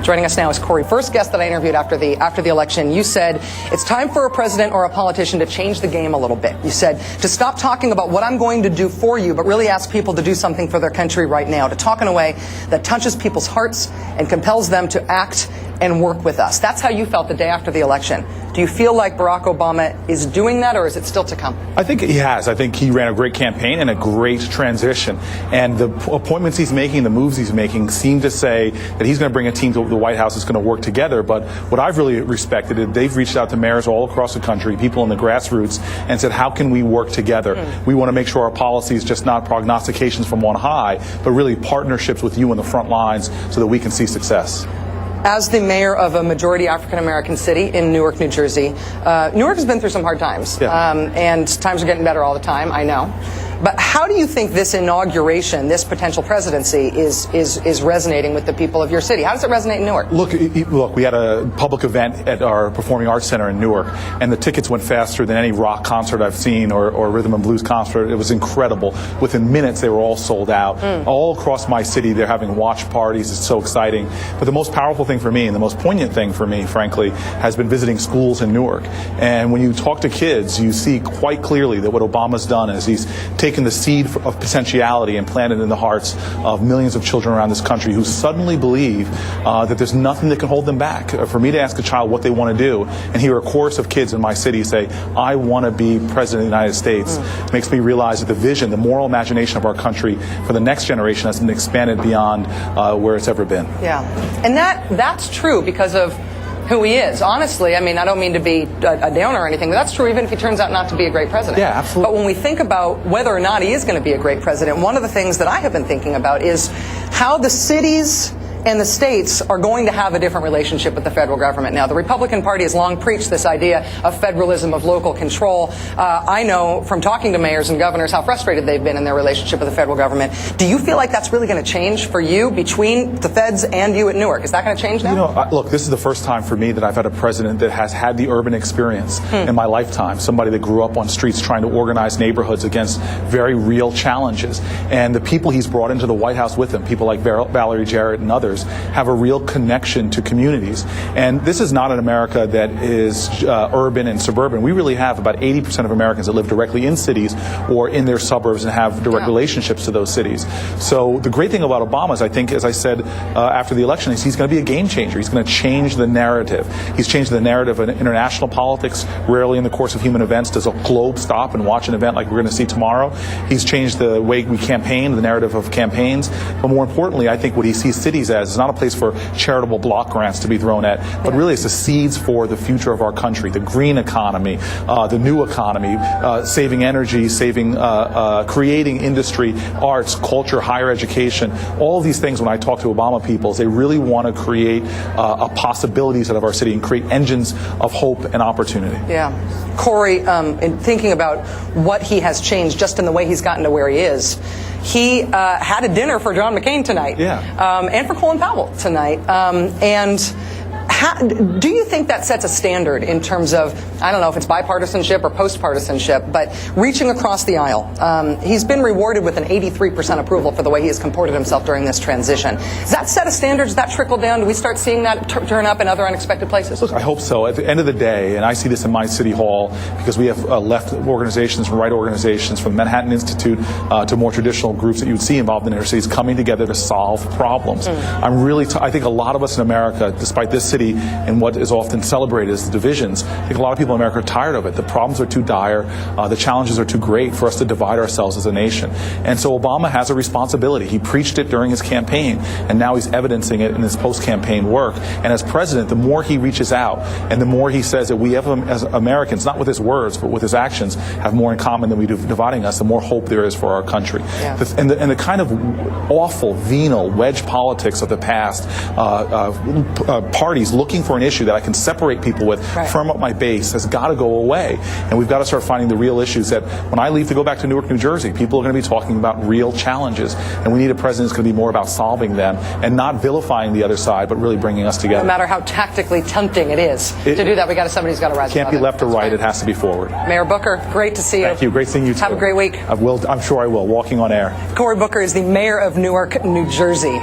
Joining us now is Cory. First guest that I interviewed after the election. You said it's time for a president or a politician to change the game a little bit. You said to stop talking about what I'm going to do for you, but really ask people to do something for their country right now, to talk in a way that touches people's hearts and compels them to act and work with us. That's how you felt the day after the election. Do you feel like Barack Obama is doing that, or is it still to come? I think he has. I think he ran a great campaign and a great transition. And the appointments he's making, the moves he's making, seem to say that he's going to bring a team to the White House that's going to work together. But what I've really respected is they've reached out to mayors all across the country, people in the grassroots, and said, how can we work together? We want to make sure our policy is just not prognostications from on high, but really partnerships with you on the front lines so that we can see success. As the mayor of a majority African-American city in Newark, New Jersey, Newark has been through some hard times, and times are getting better all the time, I know. But how do you think this inauguration, this potential presidency, is resonating with the people of your city? How does it resonate in Newark? Look, we had a public event at our Performing Arts Center in Newark, and the tickets went faster than any rock concert I've seen or rhythm and blues concert. It was incredible. Within minutes, they were all sold out. All across my city, they're having watch parties. It's so exciting. But the most powerful thing for me, and the most poignant thing for me, frankly, has been visiting schools in Newark. And when you talk to kids, you see quite clearly that what Obama's done is he's taken the seed of potentiality and planted in the hearts of millions of children around this country who suddenly believe that there's nothing that can hold them back. For me to ask a child what they want to do and hear a chorus of kids in my city say, I want to be president of the United States, makes me realize that the vision, the moral imagination of our country for the next generation has been expanded beyond where it's ever been. Yeah, and that's true because of who he is. Honestly, I mean, I don't mean to be a downer or anything, but that's true even if he turns out not to be a great president. Yeah, absolutely. But when we think about whether or not he is going to be a great president, one of the things that I have been thinking about is how the cities and the states are going to have a different relationship with the federal government now. The Republican Party has long preached this idea of federalism, of local control. I know from talking to mayors and governors how frustrated they've been in their relationship with the federal government. Do you feel like that's really going to change for you between the feds and you at Newark? Is that going to change now? You know, look, this is the first time for me that I've had a president that has had the urban experience in my lifetime. Somebody that grew up on streets trying to organize neighborhoods against very real challenges. And the people he's brought into the White House with him, people like Valerie Jarrett and others, have a real connection to communities. And this is not an America that is urban and suburban. We really have about 80% of Americans that live directly in cities or in their suburbs and have direct relationships to those cities. So the great thing about Obama is, I think, as I said after the election, is he's going to be a game changer. He's going to change the narrative. He's changed the narrative in international politics. Rarely in the course of human events does a globe stop and watch an event like we're going to see tomorrow. He's changed the way we campaign, the narrative of campaigns. But more importantly, I think what he sees cities as is not a place for charitable block grants to be thrown at, but really it's the seeds for the future of our country, the green economy, the new economy, saving energy, creating industry, arts, culture, higher education. All of these things, when I talk to Obama people, they really want to create possibilities out of our city and create engines of hope and opportunity. Yeah. Cory, in thinking about what he has changed just in the way he's gotten to where he is, he had a dinner for John McCain tonight, and for Colin Powell tonight, and do you think that sets a standard in terms of, I don't know if it's bipartisanship or post-partisanship, but reaching across the aisle? He's been rewarded with an 83% approval for the way he has comported himself during this transition. Does that set a standard? Does that trickle down? Do we start seeing that turn up in other unexpected places? Look, I hope so. At the end of the day, and I see this in my city hall, because we have left organizations and right organizations, from the Manhattan Institute to more traditional groups that you would see involved in inner cities, coming together to solve problems. I think a lot of us in America, despite this city and what is often celebrated as the divisions, I think a lot of people in America are tired of it. The problems are too dire. The challenges are too great for us to divide ourselves as a nation. And so Obama has a responsibility. He preached it during his campaign, and now he's evidencing it in his post-campaign work. And as president, the more he reaches out and the more he says that we have, as Americans, not with his words, but with his actions, have more in common than we do dividing us, the more hope there is for our country. And the kind of awful, venal, wedge politics of the past, parties looking for an issue that I can separate people with, firm up my base, has got to go away. And we've got to start finding the real issues that when I leave to go back to Newark, New Jersey, people are going to be talking about real challenges. And we need a president who's going to be more about solving them and not vilifying the other side, but really bringing us together. No matter how tactically tempting it is to do that, we got somebody who's got to rise above it. Can't be left or right. It has to be forward. Mayor Booker, great to see you. Thank you. Great seeing you too. Have a great week. I'm sure I will. Walking on air. Cory Booker is the mayor of Newark, New Jersey.